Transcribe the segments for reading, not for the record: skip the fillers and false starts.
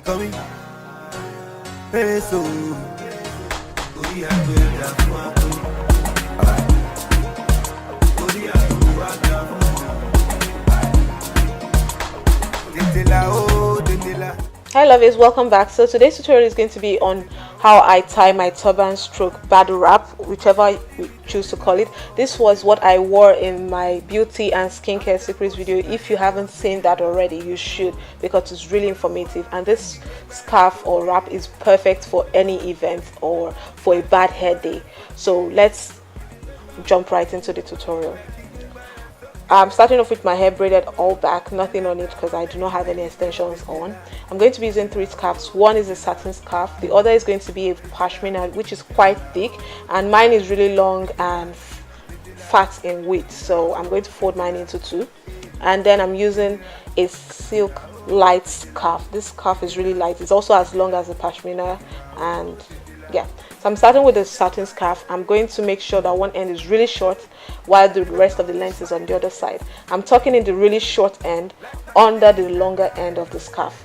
coming. Hey, so we are Hi lovies, welcome back. So today's tutorial is going to be on how I tie my turban stroke Badu wrap, whichever you choose to call it. This was what I wore in my beauty and skincare secrets video. If you haven't seen that already, you should, because it's really informative. And this scarf or wrap is perfect for any event or for a bad hair day. So let's jump right into the tutorial. I'm starting off with my hair braided all back, nothing on it because I do not have any extensions on. I'm going to be using three scarves. One is a satin scarf, the other is going to be a pashmina, which is quite thick, and mine is really long and fat in width, so I'm going to fold mine into two. And then I'm using a silk light scarf. This scarf is really light, it's also as long as the pashmina, and yeah. So I'm starting with the satin scarf. I'm going to make sure that one end is really short while the rest of the length is on the other side. I'm tucking in the really short end under the longer end of the scarf.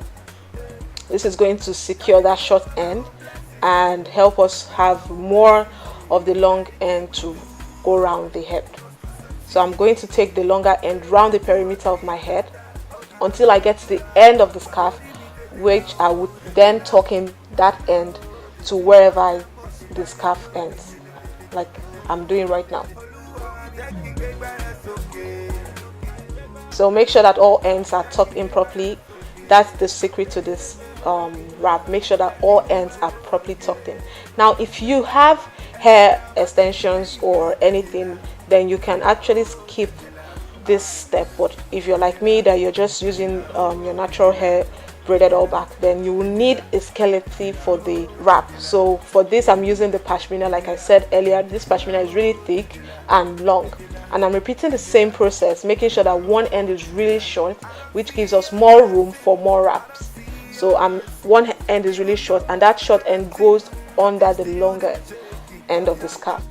This is going to secure that short end and help us have more of the long end to go around the head. So I'm going to take the longer end round the perimeter of my head until I get to the end of the scarf, which I would then tuck in that end to wherever the scarf ends, like I'm doing right now. So make sure that all ends are tucked in properly. That's the secret to this wrap. Make sure that all ends are properly tucked in. Now if you have hair extensions or anything, then you can actually skip this step, but if you're like me, that you're just using your natural hair braided all back, then you will need a skeleton for the wrap. So for this, I'm using the pashmina. Like I said earlier, this pashmina is really thick and long, and I'm repeating the same process, making sure that one end is really short, which gives us more room for more wraps. So one end is really short, and that short end goes under the longer end of the scarf.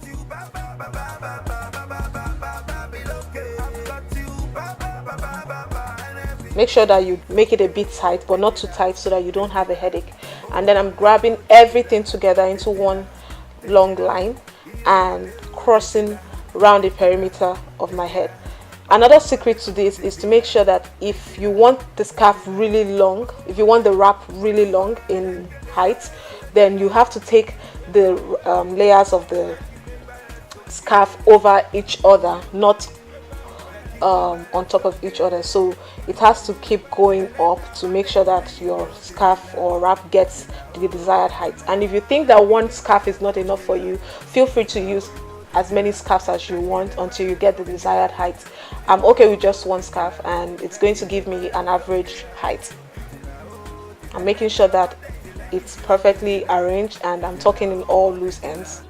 Make sure that you make it a bit tight, but not too tight, so that you don't have a headache. And then I'm grabbing everything together into one long line and crossing around the perimeter of my head. Another secret to this is to make sure that if you want the scarf really long, if you want the wrap really long in height, then you have to take the layers of the scarf over each other, not on top of each other. So it has to keep going up to make sure that your scarf or wrap gets the desired height. And if you think that one scarf is not enough for you, feel free to use as many scarves as you want until you get the desired height. I'm okay with just one scarf, and it's going to give me an average height. I'm making sure that it's perfectly arranged, and I'm tucking in all loose ends.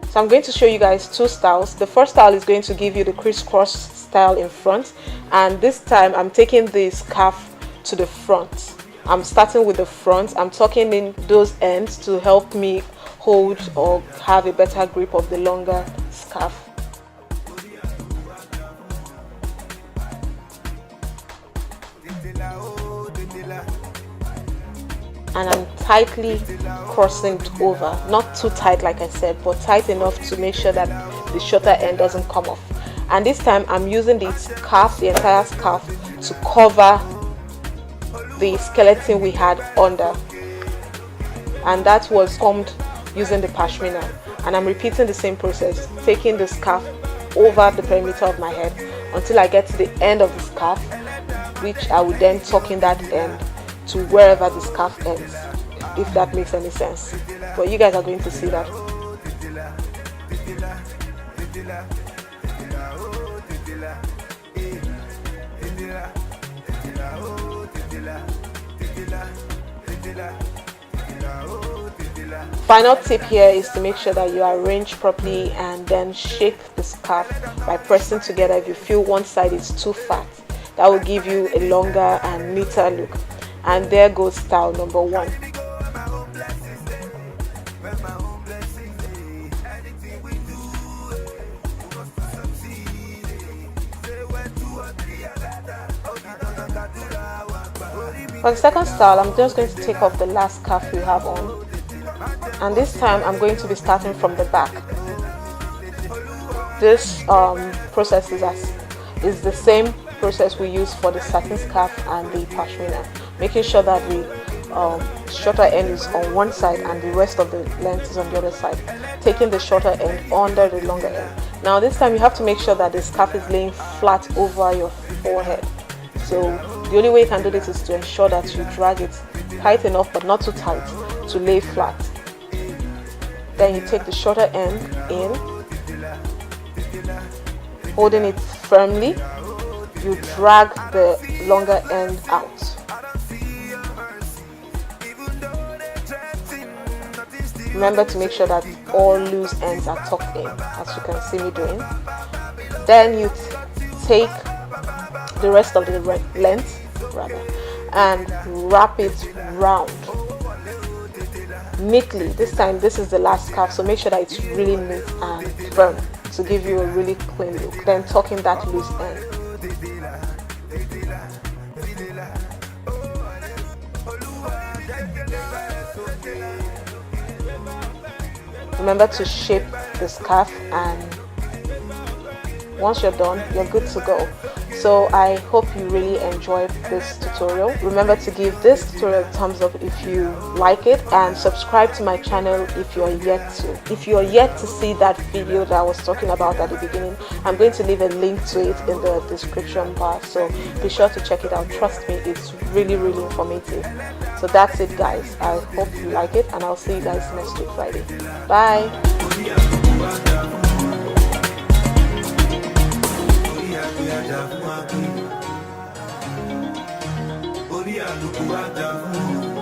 So I'm going to show you guys two styles. The first style is going to give you the crisscross style in front, and this time I'm taking the scarf to the front. I'm starting with the front. I'm tucking in those ends to help me hold or have a better grip of the longer scarf. And I'm tightly crossing it over, not too tight like I said, but tight enough to make sure that the shorter end doesn't come off. And this time I'm using the scarf, the entire scarf, to cover the skeleton we had under, and that was combed using the pashmina. And I'm repeating the same process, taking the scarf over the perimeter of my head until I get to the end of the scarf, which I would then tuck in that end to wherever the scarf ends, if that makes any sense. But you guys are going to see that. Final tip here is to make sure that you arrange properly and then shake the scarf by pressing together. If you feel one side is too fat, that will give you a longer and neater look. And there goes style number one. For the second style, I'm just going to take off the last scarf we have on, and this time I'm going to be starting from the back. This process is the same process we use for the satin scarf and the pashmina, making sure that the shorter end is on one side and the rest of the length is on the other side, taking the shorter end under the longer end. Now this time you have to make sure that the scarf is laying flat over your forehead. So the only way you can do this is to ensure that you drag it tight enough but not too tight to lay flat. Then you take the shorter end in, holding it firmly. You drag the longer end out. Remember to make sure that all loose ends are tucked in, as you can see me doing. Then you take the rest of the length and wrap it round neatly. This time this is the last scarf, so make sure that it's really neat and firm to give you a really clean look. Then tucking that loose end. Remember to shape the scarf, and once you're done, you're good to go. So I hope you really enjoyed this tutorial. Remember to give this tutorial a thumbs up if you like it, and subscribe to my channel if you're yet to see that video that I was talking about at the beginning. I'm going to leave a link to it in the description bar, so be sure to check it out. Trust me, it's really informative. So that's it guys, I hope you like it, and I'll see you guys next week Friday. Bye. Orí àlùkò àdàmú.